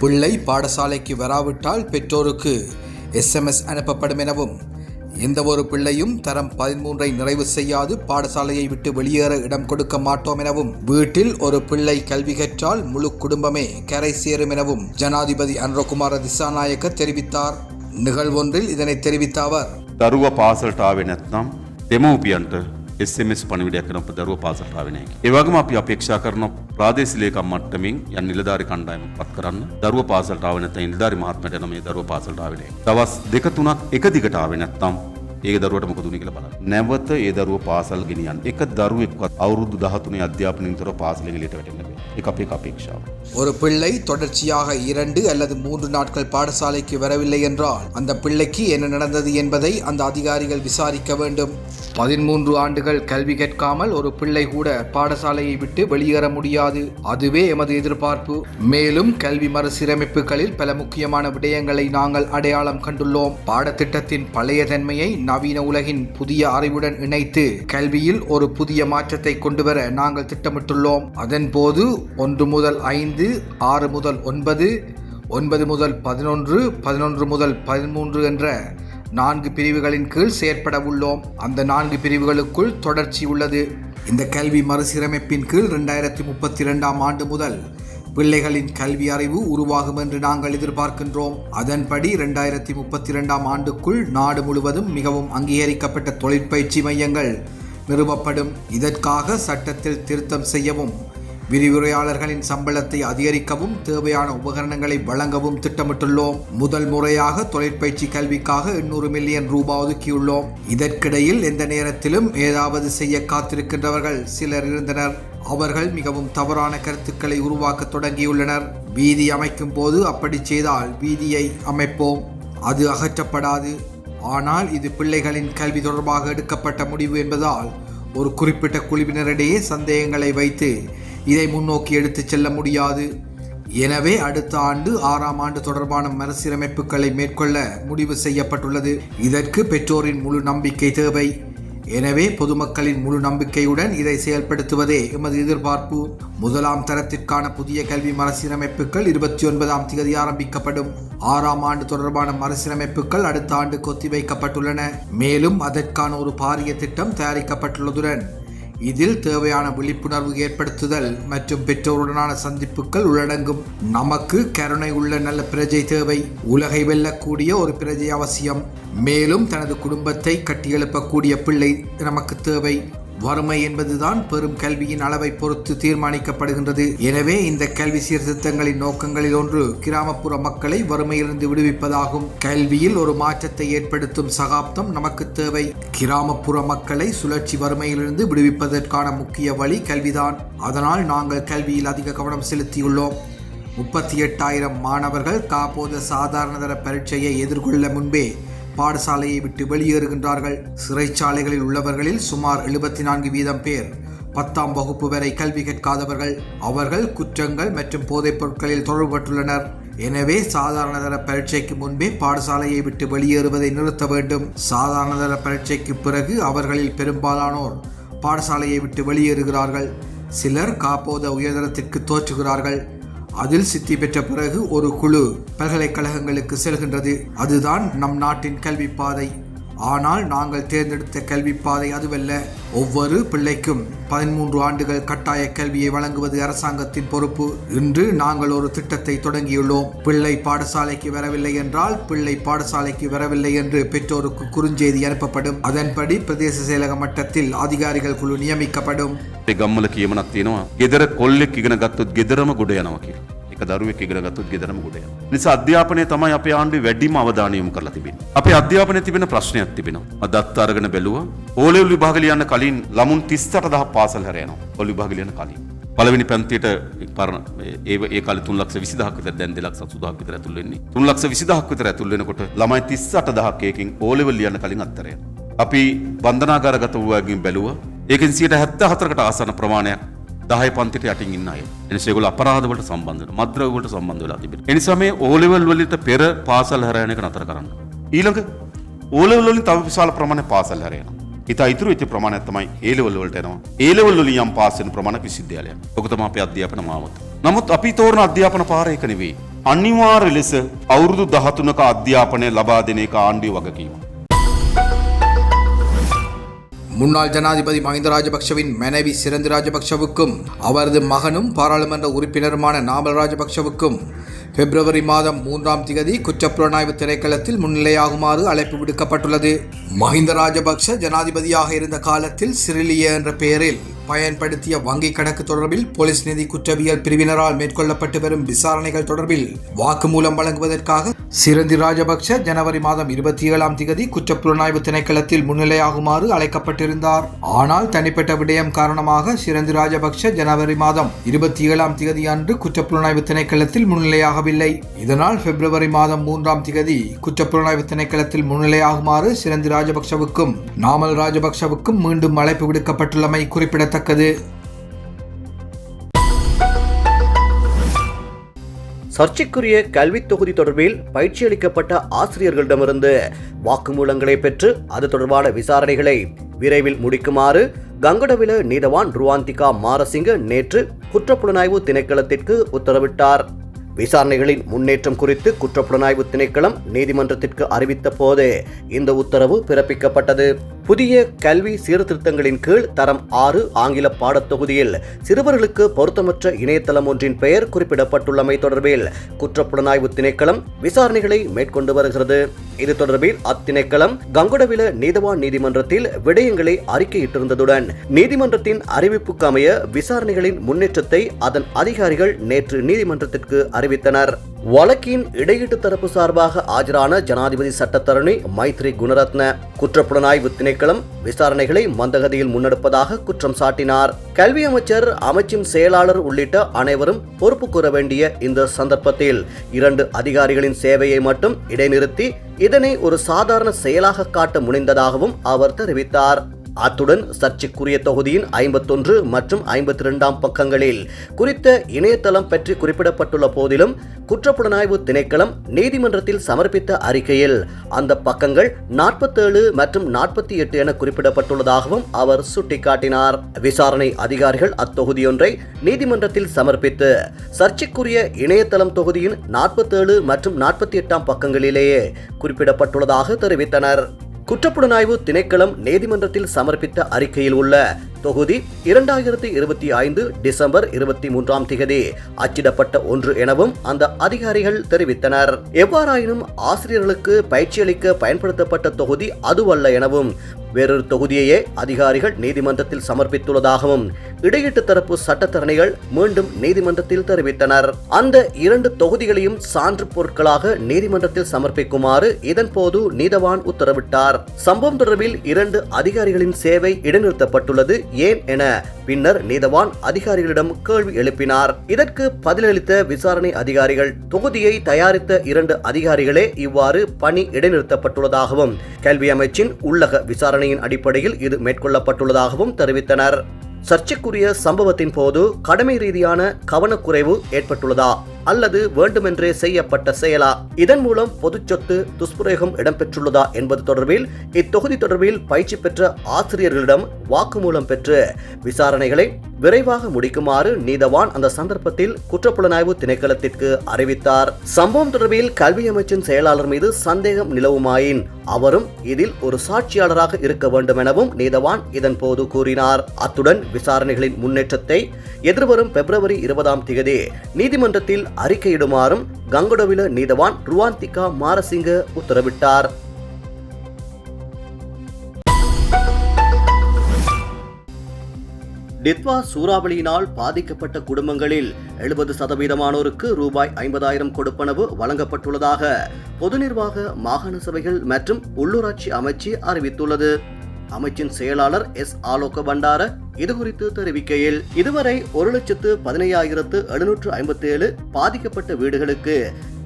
பிள்ளை பாடசாலைக்கு வராவிட்டால் பெற்றோருக்கு SMS அனுப்பப்படும் எனவும், எந்தவொரு பிள்ளையும் தரம் 13 நிறைவு செய்யாது பாடசாலையை விட்டு வெளியேற இடம் கொடுக்க மாட்டோம் எனவும், வீட்டில் ஒரு பிள்ளை கல்வி கற்றால் முழு குடும்பமே கரை சேரும் எனவும் ஜனாதிபதி அனுரகுமார திசாநாயக்க தெரிவித்தார். நிகழ்வொன்றில் இதனை தெரிவித்த அவர், දරුව පාසලට ආවේ නැත්නම් දෙමව්පියන්ට SMS පණිවිඩයක් කරන දරුව පාසලට ආවේ නැහැ. ඒ වගේම අපි අපේක්ෂා කරන ප්‍රාදේශීය ලේකම් මට්ටමින් යන නිලධාරි කණ්ඩායම පත් කරන්න. දරුව පාසලට ආවේ නැත්නම් නිලධාරි මහත්මයාට යන මේ දරුව පාසලට ආවේ නැහැ. දවස් 2-3ක් එක දිගට ආවේ නැත්නම් ඒ දරුවට මොකද උනේ කියලා බලන්න. නැවත ඒ දරුව පාසල් ගෙනියන්න. එක දරුවෙක්වත් අවුරුදු 13 අධ්‍යාපනයෙන් තොරව පාසලෙන් එළියට වැටෙන්න බෑ. ඒක අපේ අපේක්ෂාව. ஒரு பிள்ளை தொடர்ச்சியாக 2 அல்லது 3 நாட்கள் பாடசாலைக்கு வரவில்லை என்றால் அந்த பிள்ளைக்கு என்ன நடந்தது என்பதை அந்த அதிகாரிகள் விசாரிக்க வேண்டும். 13 ஆண்டுகள் கல்வி கற்காமல் ஒரு பிள்ளை கூட பாடசாலையை விட்டு வெளியேற முடியாது. அதுவே எமது எதிர்பார்ப்பு. மேலும் கல்வி மறுசீரமைப்புகளில் பல முக்கியமான விடயங்களை நாங்கள் அடையாளம் கண்டுள்ளோம். பாடத்திட்டத்தின் பழைய தன்மையை நவீன உலகின் புதிய அறிவுடன் இணைத்து கல்வியில் ஒரு புதிய மாற்றத்தை கொண்டுவர நாங்கள் திட்டமிட்டுள்ளோம். அதன் போது 1 முதல் 5, 6 முதல் 9, 9 முதல் 11, 11 முதல் 13 என்ற 4 பிரிவுகளின் கீழ் செயற்பட உள்ளோம். அந்த 4 பிரிவுகளுக்குள் தொடர்ச்சி உள்ளது. இந்த கல்வி மறுசீரமைப்பின் கீழ் 2032 ஆண்டு முதல் பிள்ளைகளின் கல்வி அறிவு உருவாகும் என்று நாங்கள் எதிர்பார்க்கின்றோம். அதன்படி 2032 ஆண்டுக்குள் நாடு முழுவதும் மிகவும் அங்கீகரிக்கப்பட்ட தொழிற்பயிற்சி மையங்கள் நிறுவப்படும். இதற்காக சட்டத்தில் திருத்தம் செய்யவும், விரிவுரையாளர்களின் சம்பளத்தை அதிகரிக்கவும், தேவையான உபகரணங்களை வழங்கவும் திட்டமிட்டுள்ளோம். முதல் முறையாக தொழிற்பயிற்சி கல்விக்காக 800 மில்லியன் ரூபாய் ஒதுக்கியுள்ளோம். இதற்கிடையில் எந்த நேரத்திலும் ஏதாவது செய்ய காத்திருக்கின்றவர்கள் சிலர் இருந்தனர். அவர்கள் மிகவும் தவறான கருத்துக்களை உருவாக்க தொடங்கியுள்ளனர். வீதி அமைக்கும் போது அப்படி செய்தால் வீதியை அமைப்போம், அது அகற்றப்படாது. ஆனால் இது பிள்ளைகளின் கல்வி தொடர்பாக எடுக்கப்பட்ட முடிவு என்பதால் ஒரு குறிப்பிட்ட குழுவினரிடையே சந்தேகங்களை வைத்து இதை முன்னோக்கி எடுத்துச் செல்ல முடியாது. எனவே அடுத்த ஆண்டு 6ஆம் ஆண்டு தொடர்பான மறுசீரமைப்புகளை மேற்கொள்ள முடிவு செய்யப்பட்டுள்ளது. இதற்கு பெற்றோரின் முழு நம்பிக்கை தேவை. எனவே பொதுமக்களின் முழு நம்பிக்கையுடன் இதை செயல்படுத்துவதே எமது எதிர்பார்ப்பு. 1ஆம் தரத்திற்கான புதிய கல்வி மறுசீரமைப்புகள் 29ஆம் தேதி ஆரம்பிக்கப்படும். 6ஆம் ஆண்டு தொடர்பான மறுசீரமைப்புகள் அடுத்த ஆண்டுக்கு ஒத்திவைக்கப்பட்டுள்ளன. மேலும் அதற்கான ஒரு பாரிய திட்டம் தயாரிக்கப்பட்டுள்ளதுடன் இதில் தேவையான விழிப்புணர்வு ஏற்படுத்துதல் மற்றும் பெற்றோருடனான சந்திப்புகள் உள்ளடங்கும். நமக்கு கருணை உள்ள நல்ல பிரஜை தேவை. உலகை வெல்லக்கூடிய ஒரு பிரஜை அவசியம். மேலும் தனது குடும்பத்தை கட்டியெழுப்பக்கூடிய பிள்ளை நமக்கு தேவை. வறுமை என்பதுதான் பெரும் கல்வியின் அளவை பொறுத்து தீர்மானிக்கப்படுகின்றது. எனவே இந்த கல்வி சீர்திருத்தங்களின் நோக்கங்களில் ஒன்று கிராமப்புற மக்களை வறுமையிலிருந்து விடுவிப்பதாகும். கல்வியில் ஒரு மாற்றத்தை ஏற்படுத்தும் சகாப்தம் நமக்கு தேவை. கிராமப்புற மக்களை சுழற்சி வறுமையிலிருந்து விடுவிப்பதற்கான முக்கிய வழி கல்விதான். அதனால் நாங்கள் கல்வியில் அதிக கவனம் செலுத்தியுள்ளோம். 38,000 மாணவர்கள் காப்போத சாதாரணதர பரீட்சையை எதிர்கொள்ள முன்பே பாடசாலையை விட்டு வெளியேறுகின்றார்கள். சிறைச்சாலைகளில் உள்ளவர்களில் சுமார் 74% பேர் 10ஆம் வகுப்பு வரை கல்வி கற்காதவர்கள். அவர்கள் குற்றங்கள் மற்றும் போதைப் பொருட்களில் தொடர்புபட்டுள்ளனர். எனவே சாதாரணதர பரீட்சைக்கு முன்பே பாடசாலையை விட்டு வெளியேறுவதை நிறுத்த வேண்டும். சாதாரணதர பரீட்சைக்கு பிறகு அவர்களில் பெரும்பாலானோர் பாடசாலையை விட்டு வெளியேறுகிறார்கள். சிலர் காப்போத உயர்தரத்திற்கு தோற்றுகிறார்கள். அதில் சித்தி பெற்ற பிறகு ஒரு குழு பல்கலைக்கழகங்களுக்கு செல்கின்றது. அதுதான் நம் நாட்டின் கல்வி பாதை. ஆனால் நாங்கள் தேர்ந்தெடுத்த கல்வி பாதை அதுவல்ல. ஒவ்வொரு பிள்ளைக்கும் 13 ஆண்டுகள் கட்டாய கல்வியை வழங்குவது அரசாங்கத்தின் பொறுப்பு. இன்று நாங்கள் ஒரு திட்டத்தை தொடங்கியுள்ளோம். பிள்ளை பாடசாலைக்கு வரவில்லை என்றால் பிள்ளை பாடசாலைக்கு வரவில்லை என்று பெற்றோருக்கு குறுஞ்செய்தி அனுப்பப்படும். அதன்படி பிரதேச செயலக மட்டத்தில் அதிகாரிகள் குழு நியமிக்கப்படும். ගම්වල කියමනක් තියෙනවා ගෙදර කොල්ලෙක් ඉගෙන ගත්තොත් ගෙදරම ගොඩ යනවා කියලා. එක දරුවෙක් ඉගෙන ගත්තොත් ගෙදරම ගොඩ යනවා. නිසා අධ්‍යාපනය තමයි අපේ ආණ්ඩුවේ වැඩිම අවධානය යොමු කරලා තිබෙන්නේ. අපේ අධ්‍යාපනයේ තිබෙන ප්‍රශ්නයක් තිබෙනවා. මම දත්ත අරගෙන බැලුවා. ඕලෙවල් විභාග ලියන්න කලින් ළමුන් 38000 පාසල් හැර යනවා. ඕලෙවල් විභාග ලියන්න කලින්. පළවෙනි පන්තියට ඒ කාලේ 3,20,000ක් විතර, දැන් 2,80,000ක් විතර ඇතුල් වෙන්නේ. 3,20,000ක් විතර ඇතුල් වෙනකොට ළමයි 38,000ක් එකකින් ඕලෙවල් ලියන්න කලින් අත්තර යනවා. අපි බන්ධනාගාරගත වූවාගෙන් බැලුවා. ඒකෙන් 74%කට ආසන්න ප්‍රමාණයක් 10 පන්තියට යටින් ඉන්න අය. එනිසා ඒගොල්ලෝ අපරාධ වලට සම්බන්ධ වෙනවා. මද්ද්‍රව්‍ය වලට සම්බන්ධ වෙලා තිබෙනවා. එනිසා මේ O level වලට පෙර පාසල් හැර යන එක නතර කරන්න. ඊළඟ O level වලින් තව විශාල ප්‍රමාණයක් පාසල් හැර යනවා. ඉතින් ඉතුරු වෙච්ච ප්‍රමාණයක් තමයි A level වලට යනවා. A level වලින් යම් පාස් වෙන ප්‍රමාණයක් විශ්වවිද්‍යාලයක්. ඔක තමයි අපේ අධ්‍යාපන මාවත. නමුත් අපි තෝරන අධ්‍යාපන පාර ඒක නෙවෙයි. අනිවාර්ය ලෙස අවුරුදු 13ක අධ්‍යාපනය ලබා දෙන එක ආණ්ඩුවේ වගකීම. முன்னாள் ஜனாதிபதி மஹிந்த ராஜபக்ஷவின் மனைவி சிரந்தி ராஜபக்ஷவுக்கும் அவரது மகனும் பாராளுமன்ற உறுப்பினருமான நாமல் ராஜபக்ஷவுக்கும் பிப்ரவரி மாதம் 3ஆம் திகதி குற்றப்புலனாய்வு திணைக்களத்தில் முன்னிலையாகுமாறு அழைப்பு விடுக்கப்பட்டுள்ளது. மஹிந்த ராஜபக்ஷ ஜனாதிபதியாக இருந்த காலத்தில் சிறிலிய என்ற பெயரில் பயன்படுத்திய வங்கிக் கணக்கு தொடர்பில் போலீஸ் நிதி குற்றவியல் பிரிவினரால் மேற்கொள்ளப்பட்டு வரும் விசாரணைகள் தொடர்பில் வாக்குமூலம் வழங்குவதற்காக சிரந்தி ராஜபக்ஷ ஜனவரி மாதம் 27ஆம் திகதி குற்றப்புலனாய்வு திணைக்களத்தில் முன்னிலையாகுமாறு அழைக்கப்பட்டிருந்தார். ஆனால் தனிப்பட்ட விடயம் காரணமாக சிரந்தி ராஜபக்ஷ ஜனவரி மாதம் 27ஆம் திகதி அன்று குற்றப்புலனாய்வு திணைக்களத்தில் முன்னிலையாகவில்லை. இதனால் பிப்ரவரி மாதம் 3ஆம் திகதி குற்றப்புலனாய்வு திணைக்களத்தில் முன்னிலையாகுமாறு சிரந்தி ராஜபக்ஷவுக்கும் நாமல் ராஜபக்ஷவுக்கும் மீண்டும் அழைப்பு விடுக்கப்பட்டுள்ளமை குறிப்பிடத்தக்கது. சர்ச்சைக்குரிய கல்வித் தொகுதி தொடர்பில் பயிற்சி அளிக்கப்பட்ட ஆசிரியர்களிடமிருந்து வாக்குமூலங்களை பெற்று அது தொடர்பான விசாரணைகளை விரைவில் முடிக்குமாறு கங்கடவில நீதவான் ருவாந்திகா மாரசிங்க நேற்று குற்றப்புலனாய்வு திணைக்களத்திற்கு உத்தரவிட்டார். விசாரணைகளின் முன்னேற்றம் குறித்து குற்றப்புலனாய்வு திணைக்களம் நீதிமன்றத்திற்கு அறிவித்த போதே இந்த உத்தரவு பிறப்பிக்கப்பட்டது. புதிய கல்வி சீர்திருத்தங்களின் கீழ் தரம் 6 ஆங்கில பாடத்தொகுதியில் சிறுவர்களுக்கு பொருத்தமற்ற இணையதளம் ஒன்றின் பெயர் குறிப்பிடப்பட்டுள்ளமை தொடர்பில் குற்றப்புலனாய்வு திணைக்களம் விசாரணைகளை மேற்கொண்டு வருகிறது. இது தொடர்பில் அத்திணைக்களம் கங்கடவில நீதவான் நீதிமன்றத்தில் விடயங்களை அறிக்கையிட்டிருந்ததுடன் நீதிமன்றத்தின் அறிவிப்புக்கு அமைய விசாரணைகளின் முன்னேற்றத்தை அதன் அதிகாரிகள் நேற்று நீதிமன்றத்திற்கு அறிவித்தனர். வழக்கின் இடையீட்டு தரப்பு சார்பாக ஆஜரான ஜனாதிபதி சட்டத்தரணி மைத்ரி குணரத்ன குற்றப்புலனாய்வு திணைக்களம் விசாரணைகளை மந்தகதியில் முன்னெடுப்பதாக குற்றம் சாட்டினார். கல்வி அமைச்சர், அமைச்சின் செயலாளர் உள்ளிட்ட அனைவரும் பொறுப்பு கூற வேண்டிய இந்த சந்தர்ப்பத்தில் 2 அதிகாரிகளின் சேவையை மட்டும் இடைநிறுத்தி இதனை ஒரு சாதாரண செயலாக காட்ட முனைந்ததாகவும் அவர் தெரிவித்தார். அத்துடன் சர்ச்சைக்குரிய தொகுதியின் 51 மற்றும் 52ஆம் பக்கங்களில் குறித்த இணையதளம் பற்றி குறிப்பிடப்பட்டுள்ள போதிலும் குற்றப்புலனாய்வு திணைக்களம் நீதிமன்றத்தில் சமர்ப்பித்த அறிக்கையில் அந்த பக்கங்கள் 47 மற்றும் 48 என குறிப்பிடப்பட்டுள்ளதாகவும் அவர் சுட்டிக்காட்டினார். விசாரணை அதிகாரிகள் அத்தொகுதியொன்றை நீதிமன்றத்தில் சமர்ப்பித்து சர்ச்சைக்குரிய இணையதளம் தொகுதியின் 47 மற்றும் 48ஆம் பக்கங்களிலேயே குறிப்பிடப்பட்டுள்ளதாக தெரிவித்தனர். குற்றப்புலனாய்வு திணைக்களம் நீதிமன்றத்தில் சமர்ப்பித்த அறிக்கையில் உள்ள தொகுதி 2025 டிசம்பர் 23ஆம் திகதி அச்சிடப்பட்ட ஒன்று எனவும் அந்த அதிகாரிகள் தெரிவித்தனர். எவ்வாறாயினும் ஆசிரியர்களுக்கு பயிற்சி அளிக்க பயன்படுத்தப்பட்ட தொகுதி அதுவல்ல எனவும் வேறொரு தொகுதியையே அதிகாரிகள் நீதிமன்றத்தில் சமர்ப்பித்துள்ளதாகவும் இடையீட்டு தரப்பு சட்டத்தரணிகள் மீண்டும் நீதிமன்றத்தில் தெரிவித்தனர். அந்த 2 தொகுதிகளையும் சான்று பொருட்களாக நீதிமன்றத்தில் சமர்ப்பிக்குமாறு இதன் போது நீதவான் உத்தரவிட்டார். சம்பவம் தொடர்பில் 2 அதிகாரிகளின் சேவை இடைநிறுத்தப்பட்டுள்ளது ஏன் என பின்னர் நீதவான் அதிகாரிகளிடம் கேள்வி எழுப்பினார். இதற்கு பதிலளித்த விசாரணை அதிகாரிகள் தொகுதியை தயாரித்த 2 அதிகாரிகளே இவ்வாறு பணி இடைநிறுத்தப்பட்டுள்ளதாகவும் கல்வி அமைச்சின் உள்ளக விசாரணையின் அடிப்படையில் இது மேற்கொள்ளப்பட்டுள்ளதாகவும் தெரிவித்தனர். சர்ச்சைக்குரிய சம்பவத்தின் போது கடமை ரீதியான கவனக்குறைவு ஏற்பட்டுள்ளதா அல்லது வேண்டுமென்றே செய்யப்பட்ட செயலா, இதன் மூலம் பொது சொத்து துஷ்பிரயோகம் இடம்பெற்றுள்ளதா என்பது தொடர்பில் இத்தொகுதி தொடர்பில் பயிற்சி பெற்ற ஆசிரியர்களிடம் வாக்குமூலம் பெற்று விசாரணைகளை விரைவாக முடிக்குமாறு நீதவான் அந்த சந்தர்ப்பத்தில் குற்றப்புலனாய்வு திணைக்களத்திற்கு அறிவித்தார். சம்பவம் தொடர்பில் கல்வி அமைச்சின் செயலாளர் மீது சந்தேகம் நிலவுமாயின் அவரும் இதில் ஒரு சாட்சியாளராக இருக்க வேண்டும் எனவும் நீதவான் இதன் போது கூறினார். அத்துடன் விசாரணைகளின் முன்னேற்றத்தை எதிர்வரும் பிப்ரவரி 20ஆம் திகதி நீதிமன்றத்தில் அறிக்கையிடுமாறும் கங்கடவில நீதவான் ருவாந்திகா மாரசிங்க உத்தரவிட்டார். டித்வா சூறாவளியினால் பாதிக்கப்பட்ட குடும்பங்களில் 70% ரூபாய் 50,000 கொடுப்பனவு வழங்கப்பட்டுள்ளதாக பொது நிர்வாக மாகாண சபைகள் மற்றும் உள்ளூராட்சி அமைச்சு அறிவித்துள்ளது. அமைச்சின் செயலாளர் எஸ் ஆலோக பண்டார இதுகுறித்து தெரிவிக்கையில் இதுவரை 1,15,757 பாதிக்கப்பட்ட வீடுகளுக்கு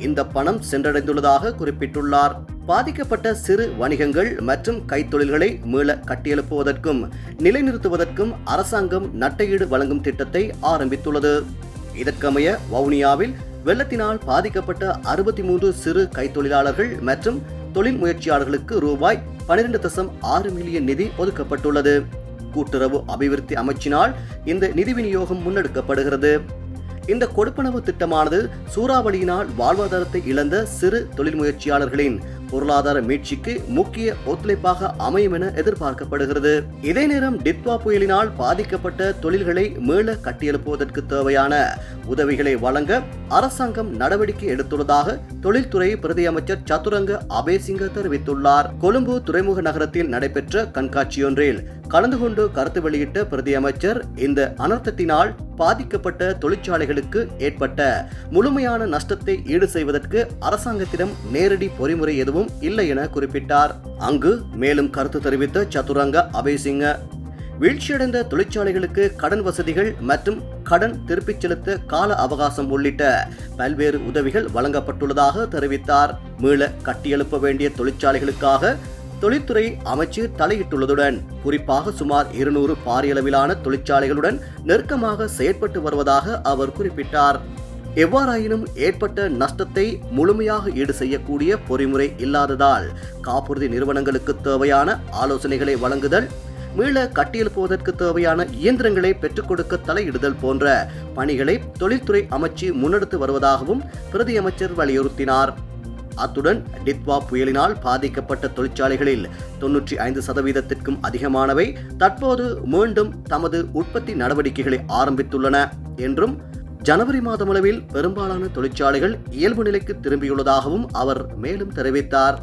இந்த பணம் சென்றடைந்துள்ளதாக குறிப்பிட்டுள்ளார். பாதிக்கப்பட்ட சிறு வணிகங்கள் மற்றும் கைத்தொழில்களை மீள கட்டியெழுப்புவதற்கும் நிலைநிறுத்துவதற்கும் அரசாங்கம் நட்டையீடு வழங்கும் திட்டத்தை ஆரம்பித்துள்ளது. இதற்கமைய வவுனியாவில் வெள்ளத்தினால் பாதிக்கப்பட்ட 63 சிறு கைத்தொழிலாளர்கள் மற்றும் தொழில் முயற்சியாளர்களுக்கு ரூபாய் 12.6 மில்லியன் நிதி ஒதுக்கப்பட்டுள்ளது. கூட்டுறவு அபிவிருத்தி அமைச்சினால் இந்த நிதி விநியோகம் முன்னெடுக்கப்படுகிறது. இந்த கொடுப்பனவு திட்டமானது சூறாவளியினால் வாழ்வாதாரத்தை இழந்த சிறு தொழில் முயற்சியாளர்களின் பொருளாதார மீட்சிக்கு முக்கிய ஒத்துழைப்பாக அமையும் என எதிர்பார்க்கப்படுகிறது. இதே நேரம் டித்வா புயலினால் பாதிக்கப்பட்ட தொழில்களை மீள கட்டியெழுப்புவதற்கு தேவையான உதவிகளை வழங்க அரசாங்கம் நடவடிக்கை எடுத்துள்ளதாக தொழில்துறை பிரதி அமைச்சர் சதுரங்க அபேசிங்க தெரிவித்துள்ளார். கொழும்பு துறைமுக நகரத்தில் நடைபெற்ற கண்காட்சியொன்றில் கலந்து கொண்டு கருத்து வெளியிட்ட பிரதி அமைச்சர் இந்த அனர்த்தத்தினால் பாதிக்கப்பட்ட தொழிற்சாலைகளுக்கு ஏற்பட்ட முழுமையான நஷ்டத்தை ஈடு செய்வதற்கு அரசாங்கத்திடம் நேரடி பொறிமுறை எதுவும் இல்லை என குறிப்பிட்டார். அங்கு மேலும் கருத்து தெரிவித்த சதுரங்க அபேசிங்க, வீழ்ச்சியடைந்த தொழிற்சாலைகளுக்கு கடன் வசதிகள் மற்றும் கடன் திருப்பிச் செலுத்த கால அவகாசம் உள்ளிட்ட பல்வேறு உதவிகள் வழங்கப்பட்டுள்ளதாக தெரிவித்தார். மீள கட்டியெழுப்ப வேண்டிய தொழிற்சாலைகளுக்காக தொழில்துறை அமைச்சு தலையிட்டுள்ளதுடன் குறிப்பாக சுமார் 200 பாரியளவிலான தொழிற்சாலைகளுடன் நெருக்கமாக செயற்பட்டு வருவதாக அவர் குறிப்பிட்டார். எவ்வாறாயினும் ஏற்பட்ட நஷ்டத்தை முழுமையாக ஈடு செய்யக்கூடிய பொறிமுறை இல்லாததால் காப்புறுதி நிறுவனங்களுக்கு தேவையான ஆலோசனைகளை வழங்குதல், மீள கட்டியெழுப்புவதற்கு தேவையான இயந்திரங்களை பெற்றுக் கொடுக்க தலையிடுதல் போன்ற பணிகளை தொழில்துறை அமைச்சு முன்னெடுத்து வருவதாகவும் பிரதி அமைச்சர் வலியுறுத்தினார். அத்துடன் டித்வா புயலினால் பாதிக்கப்பட்ட தொழிற்சாலைகளில் 95% அதிகமானவை தற்போது மீண்டும் தமது உற்பத்தி நடவடிக்கைகளை ஆரம்பித்துள்ளன என்றும் ஜனவரி மாதமளவில் பெரும்பாலான தொழிற்சாலைகள் இயல்பு நிலைக்கு திரும்பியுள்ளதாகவும் அவர் மேலும் தெரிவித்தார்.